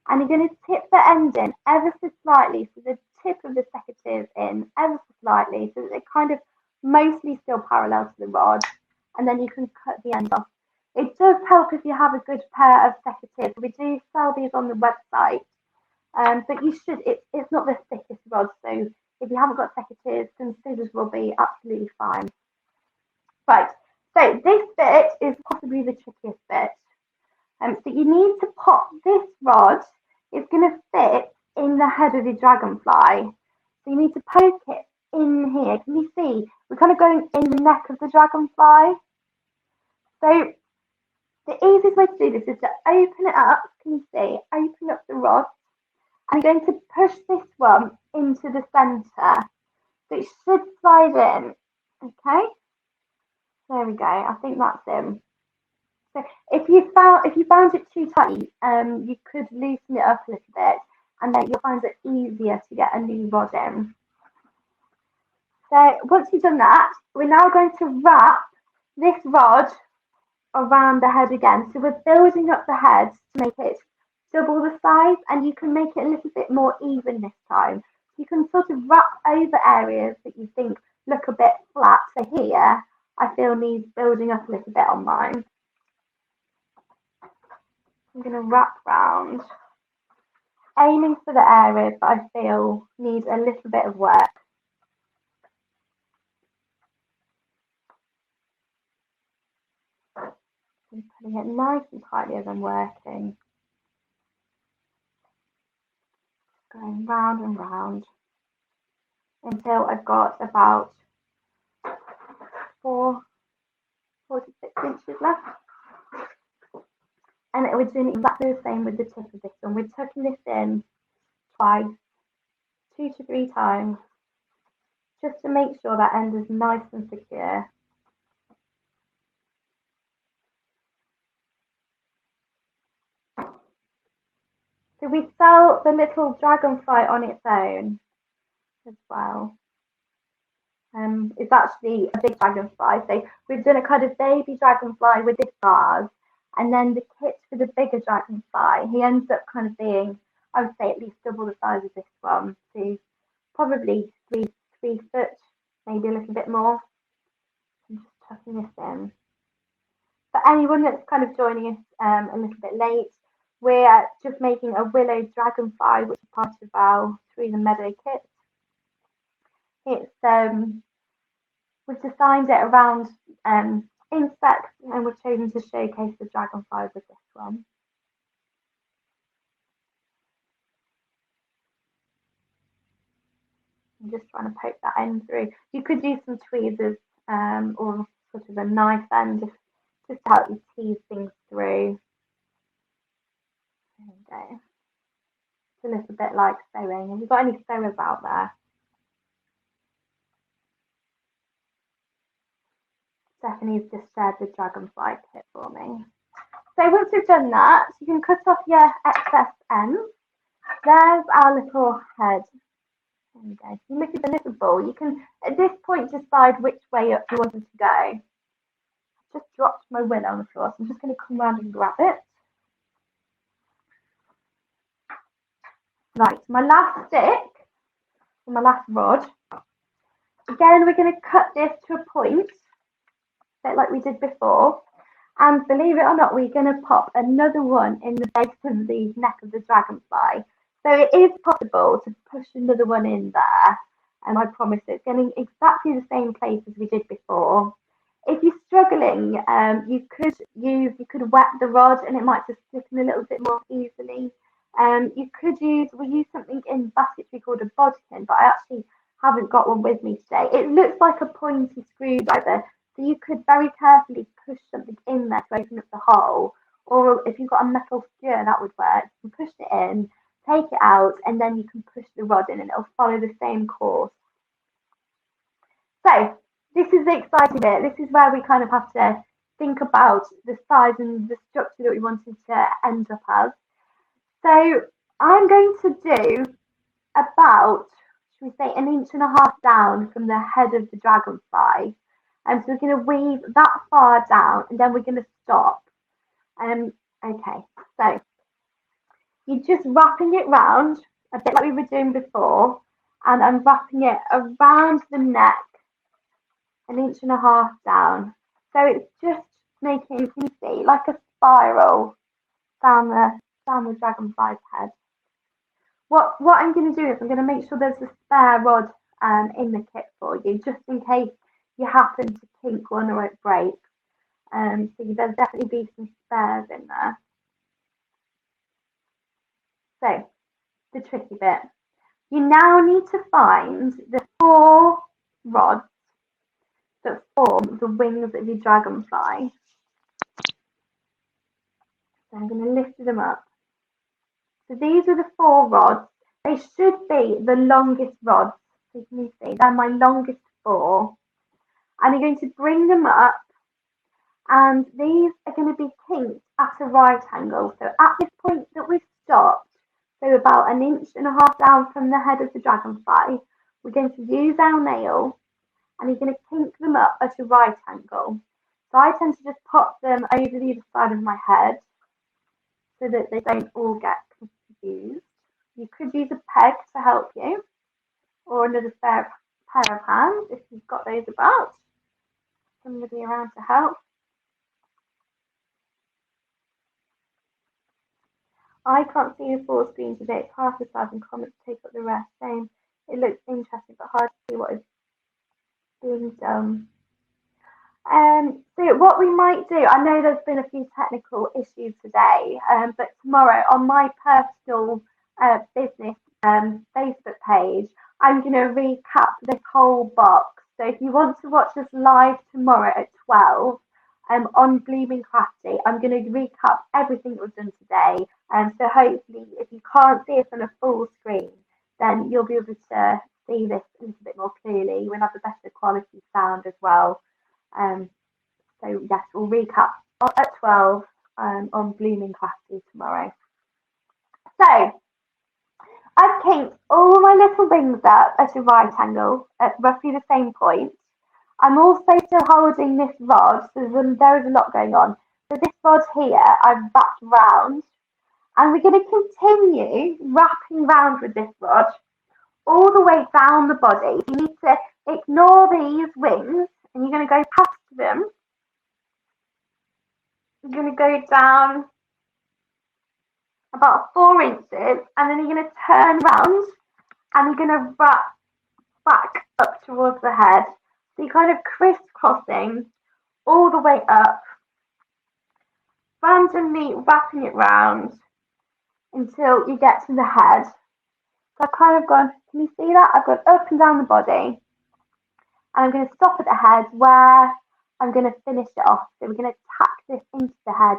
and you're going to tip the end in ever so slightly, so the tip of the secative in ever so slightly, so that it kind of mostly still parallel to the rod, and then you can cut the end off. It does help if you have a good pair of secatives. We do sell these on the website, but you should, it's not the thickest rod, so if you haven't got secatives, then scissors will be absolutely fine. Right, so this bit is possibly the trickiest bit. So you need to pop this rod, it's going to fit in the head of your dragonfly. So you need to poke it in here. Can you see? We're kind of going in the neck of the dragonfly. So the easiest way to do this is to open it up. Can you see? Open up the rod. And you're going to push this one into the centre. So it should slide in. Okay? There we go. I think that's in. So if you found it too tight, you could loosen it up a little bit, and then you'll find it easier to get a new rod in. So once you've done that, we're now going to wrap this rod around the head again. So we're building up the head to make it double the size, and you can make it a little bit more even this time. You can sort of wrap over areas that you think look a bit flat. So here, I feel needs building up a little bit on mine. I'm going to wrap round, aiming for the areas that I feel need a little bit of work. I'm putting it nice and tightly as I'm working. Going round and round until I've got about 46 inches left. And we're doing exactly the same with the tip of this one. We're tucking this in twice, 2 to 3 times, just to make sure that end is nice and secure. So we sell the little dragonfly on its own as well. It's actually a big dragonfly. So we've done a kind of baby dragonfly with this vase, And then the kit for the bigger dragonfly, he ends up kind of being, I would say, at least double the size of this one, so probably 3 foot, maybe a little bit more. I'm just tucking this in. For anyone that's kind of joining us a little bit late, we're just making a willow dragonfly, which is part of our Through the Meadow kit. It's we've designed it around insects, and we've chosen to showcase the dragonflies with this one. I'm just trying to poke that end through. You could use some tweezers or sort of a knife end just to help you tease things through. There we go. It's a little bit like sewing. Have you got any sewers out there? Stephanie's just shared the dragonfly kit for me. So once we've done that, you can cut off your excess ends. There's our little head. There we go. So look at the little ball. You can, at this point, decide which way up you want it to go. I've just dropped my willow on the floor, so I'm just going to come around and grab it. Right, my last stick, or my last rod. Again, we're going to cut this to a point, a bit like we did before. And believe it or not, we're going to pop another one in the base of the neck of the dragonfly. So it is possible to push another one in there, and I promise it's getting exactly the same place as we did before. If you're struggling, you could wet the rod and it might just slip in a little bit more easily. We use something in basketry called a bodkin, but I actually haven't got one with me today. It looks like a pointy screwdriver, so you could very carefully push something in there to open up the hole. Or if you've got a metal skewer, that would work. You can push it in, take it out, and then you can push the rod in and it'll follow the same course. So this is the exciting bit. This is where we kind of have to think about the size and the structure that we wanted to end up as. So I'm going to do about, should we say, 1.5 inches down from the head of the dragonfly. So we're going to weave that far down, and then we're going to stop. Okay, so you're just wrapping it round, a bit like we were doing before, and I'm wrapping it around the neck, 1.5 inches down. So it's just making, you can see, like a spiral down the dragonfly's head. What I'm going to do is I'm going to make sure there's a spare rod in the kit for you, just in case you happen to kink one or it breaks. So there'll definitely be some spares in there. So the tricky bit. You now need to find the 4 rods that form the wings of your dragonfly. So I'm going to lift them up. So these are the 4 rods. They should be the longest rods. So you can see they're my longest 4. And you're going to bring them up, and these are going to be kinked at a right angle. So at this point that we've stopped, so about 1.5 inches down from the head of the dragonfly, we're going to use our nail, and you're going to kink them up at a right angle. So I tend to just pop them over the other side of my head so that they don't all get confused. You could use a peg to help you, or another pair of hands if you've got those about. Somebody around to help. I can't see the full screen today. It's half the size and comments take up the rest. Same. It looks interesting but hard to see what is being done. So what we might do, I know there's been a few technical issues today, but tomorrow on my personal business Facebook page, I'm going to recap this whole box. So if you want to watch us live tomorrow at 12 on Blooming Crafty, I'm going to recap everything that was done today. So hopefully, if you can't see us on a full screen, then you'll be able to see this a little bit more clearly. We'll have a better quality sound as well. So yes, we'll recap at 12 on Blooming Crafty tomorrow. So I've kinked all my little wings up at a right angle at roughly the same point. I'm also still holding this rod, so there is a lot going on. So this rod here, I've wrapped round, and we're going to continue wrapping round with this rod all the way down the body. You need to ignore these wings, and you're going to go past them. You're going to go down about 4 inches, and then you're going to turn round, and you're going to wrap back up towards the head. So you're kind of crisscrossing all the way up, randomly wrapping it round until you get to the head. So I've kind of gone, can you see that? I've gone up and down the body, and I'm going to stop at the head where I'm going to finish it off. So we're going to tack this into the head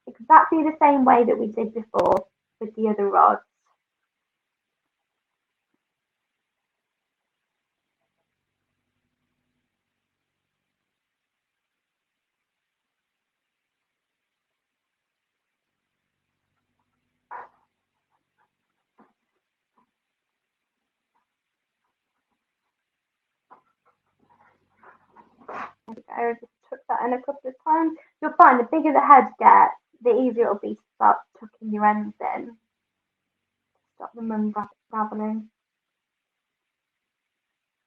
exactly the same way that we did before with the other rods. I just took that in a couple of times. You'll find the bigger the head gets, the easier it'll be to start tucking your ends in. Stop the mum raveling.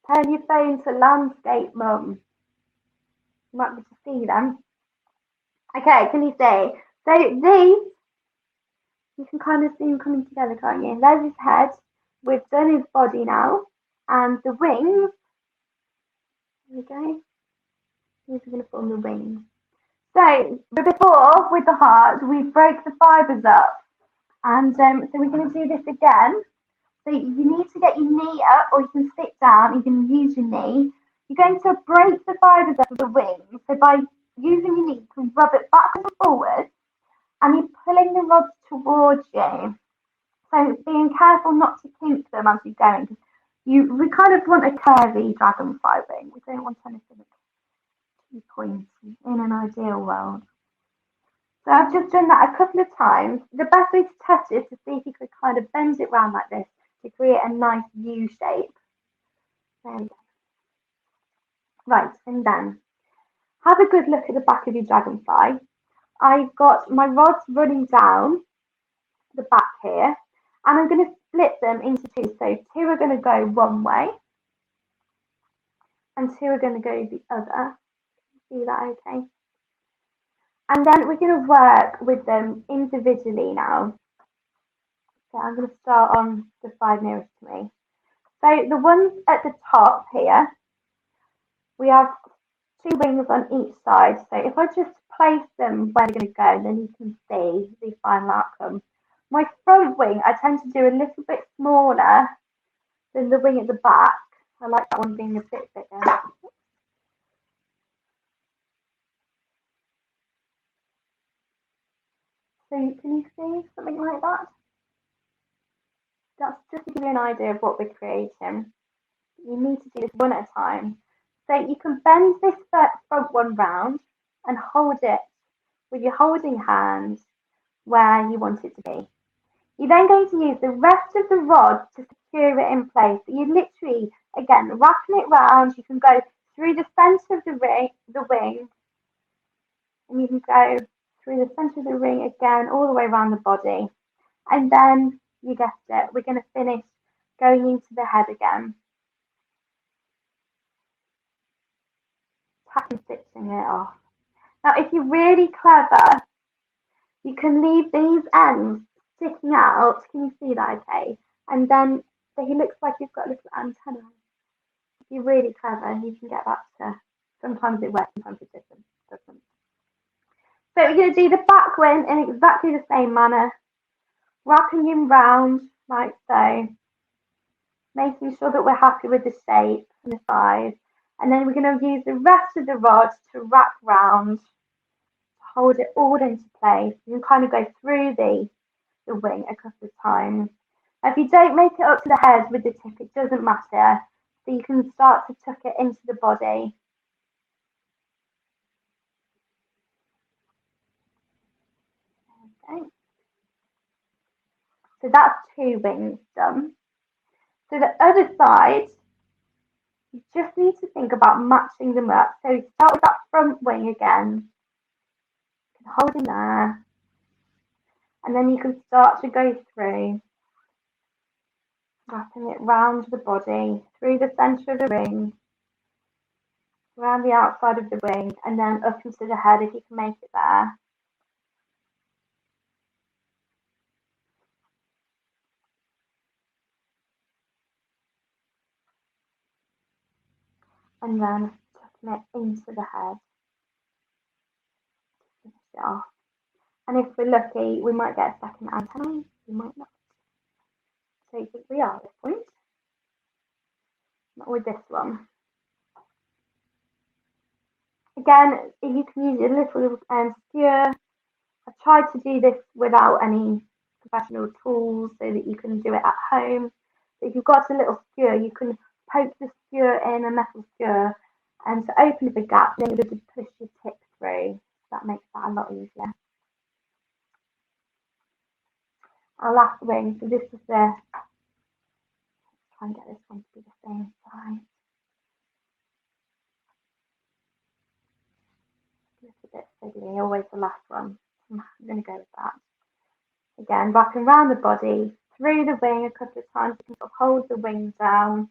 Turn your phone to landscape, mum. You might be able to see them. Okay, can you see? So these, you can kind of see them coming together, can't you? There's his head. We've done his body now. And the wings, there we go. These are going to form the wings. So before, with the heart, we broke the fibres up. And so we're going to do this again. So you need to get your knee up, or you can sit down. You can use your knee. You're going to break the fibres up of the wings. So by using your knee, you can rub it backwards and forwards, and you're pulling the rods towards you. So being careful not to kink them as you're going. We kind of want a curvy dragonfly wing. We don't want anything too pointy in an ideal world. So I've just done that a couple of times. The best way to test it is to see if you could kind of bend it round like this to create a nice U shape. There we go. Right, and then have a good look at the back of your dragonfly. I've got my rods running down the back here, and I'm going to split them into two. So two are going to go one way, and two are going to go the other. See that okay? And then we're going to work with them individually now. So I'm going to start on the side nearest to me. So the ones at the top here, we have two wings on each side. So if I just place them where they're going to go, then you can see the final outcome. My front wing, I tend to do a little bit smaller than the wing at the back. I like that one being a bit bigger. So can you see something like that? That's just to give you an idea of what we're creating. You need to do this one at a time. So you can bend this front one round and hold it with your holding hand where you want it to be. You're then going to use the rest of the rod to secure it in place. So you're literally, again, wrapping it round. You can go through the centre of the wing, and you can go through the centre of the ring again, all the way around the body. And then, you guessed it, we're going to finish going into the head again. Tack and stitching it off. Now, if you're really clever, you can leave these ends sticking out. Can you see that okay? And then, so he looks like he's got a little antenna. If you're really clever, you can get that to, sometimes it works, sometimes it doesn't. So we're going to do the back wing in exactly the same manner. Wrapping him round like so. Making sure that we're happy with the shape and the size. And then we're going to use the rest of the rod to wrap round, to hold it all into place. You can kind of go through the wing a couple of times. Now, if you don't make it up to the head with the tip, it doesn't matter. So you can start to tuck it into the body. Okay. So that's two wings done. So the other side, you just need to think about matching them up. So start with that front wing again. Hold in there. And then you can start to go through, wrapping it round the body, through the centre of the ring, around the outside of the ring, and then up into the head if you can make it there. And then tucking it into the head. Finish it off. And if we're lucky, we might get a second antenna, we might not. So you think we are at this point. Not with this one. Again, you can use a little skewer. I've tried to do this without any professional tools so that you can do it at home. So if you've got a little skewer, you can poke the skewer in, a metal skewer, and to open the gap, then you just push your tip through. That makes that a lot easier. Our last ring, so this is the, let's try and get this one to be the same size. It's a bit fiddly, always the last one. I'm going to go with that. Again, wrapping around the body, through the wing a couple of times. You can sort of hold the wing down,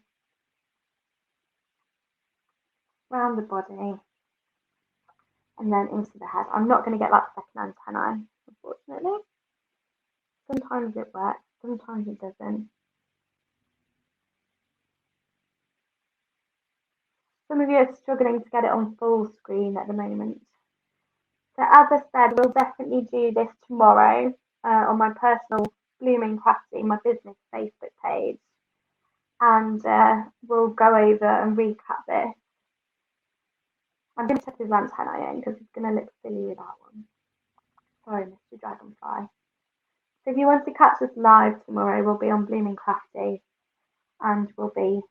around the body, and then into the head. I'm not going to get that second antennae, unfortunately. Sometimes it works, sometimes it doesn't. Some of you are struggling to get it on full screen at the moment. So as I said, we'll definitely do this tomorrow on my personal Blooming Crafty, my business Facebook page. And we'll go over and recap this. I'm going to check his antennae in because it's going to look silly without one. Sorry, Mr. Dragonfly. So if you want to catch us live tomorrow, we'll be on Blooming Crafty and we'll be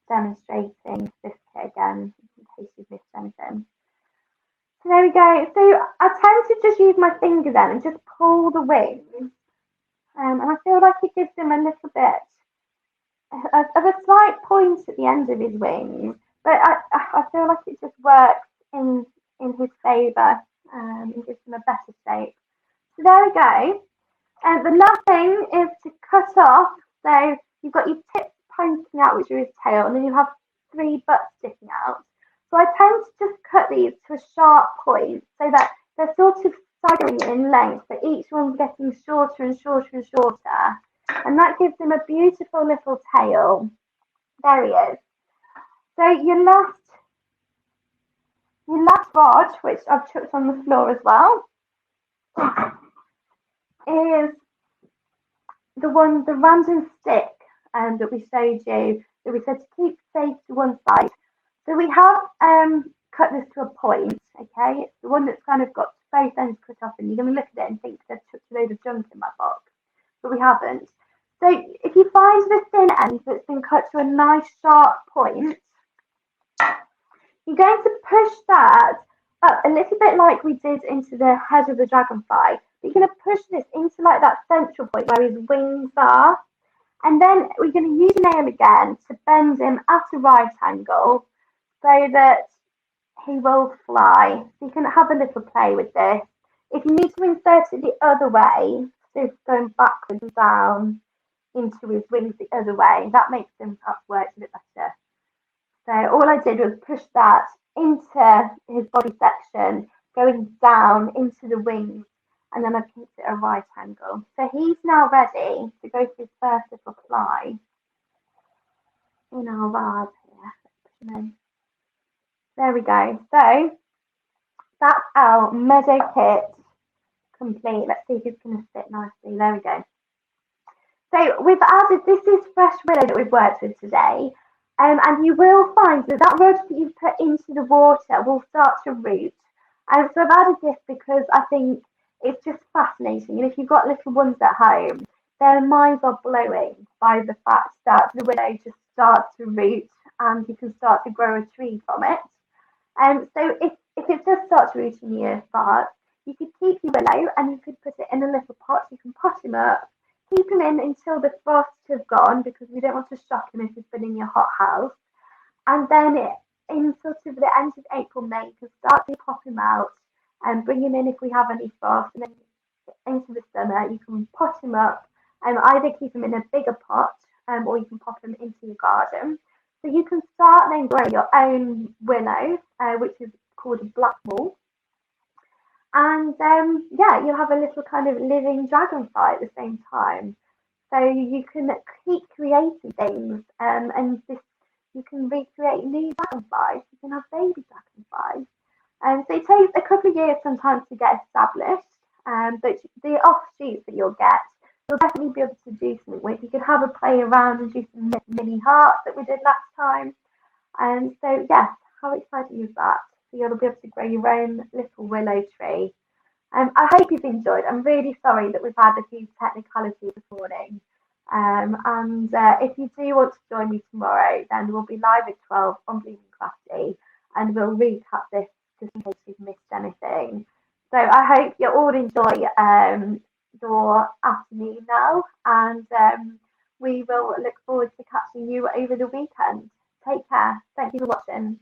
demonstrating this kit again in case you've missed anything. So there we go. So I tend to just use my finger then and just pull the wings. And I feel like it gives him a little bit of a slight point at the end of his wings. But I feel like it just works in his favour and gives him a better shape. So there we go. And the last thing is to cut off. So you've got your tips pointing out, which are his tail, and then you have 3 butts sticking out. So I tend to just cut these to a sharp point so that they're sort of staggering in length, but each one's getting shorter and shorter and shorter. And that gives him a beautiful little tail. There he is. So your last rod, which I've chucked on the floor as well, is the random stick that we showed you, that we said to keep safe to one side. So we have cut this to a point, okay? It's the one that's kind of got both ends cut off, and you're going to look at it and think they've chucked a load of junk in my box, but we haven't. So if you find the thin end that's been cut to a nice sharp point, you're going to push that up a little bit like we did into the head of the dragonfly. You're going to push this into like that central point where his wings are. And then we're going to use a nail again to bend him at a right angle so that he will fly. So you can have a little play with this. If you need to insert it the other way, so going backwards and down into his wings the other way, that makes him work a bit better. So all I did was push that into his body section, going down into the wings, and then I kept it at a right angle. So he's now ready to go for his first little fly in our rod here. Let's push him in. There we go. So that's our meadow kit complete. Let's see if it's going to fit nicely. There we go. So we've added, this is fresh willow that we've worked with today. And you will find that that rod that you've put into the water will start to root. So I've added this because I think it's just fascinating. And if you've got little ones at home, their minds are blowing by the fact that the willow just starts to root and you can start to grow a tree from it. So if it does start to root in your part, you could keep your willow and you could put it in a little pot. You can pot him up, keep him in until the frosts have gone, because we don't want to shock him if he's been in your hot house. And then in sort of the end of April, May, you can start to pop him out and bring him in if we have any frost, and then into the summer you can pot him up and either keep him in a bigger pot or you can pop him into your garden. So you can start then growing your own willow, which is called a blackmore. And yeah, you'll have a little kind of living dragonfly at the same time. So you can keep creating things, and this you can recreate new dragonflies. You can have baby dragonflies. So it takes a couple of years sometimes to get established, but the offshoots that you'll definitely be able to do something with. You could have a play around and do some mini hearts that we did last time. And so, yes, how exciting is that? So you'll be able to grow your own little willow tree. I hope you've enjoyed. I'm really sorry that we've had a few technicalities this morning. And if you do want to join me tomorrow, then we'll be live at 12 on Blooming Crafty, and we'll recap this just in case you've missed anything. So I hope you all enjoy your afternoon now, and we will look forward to catching you over the weekend. Take care. Thank you for watching.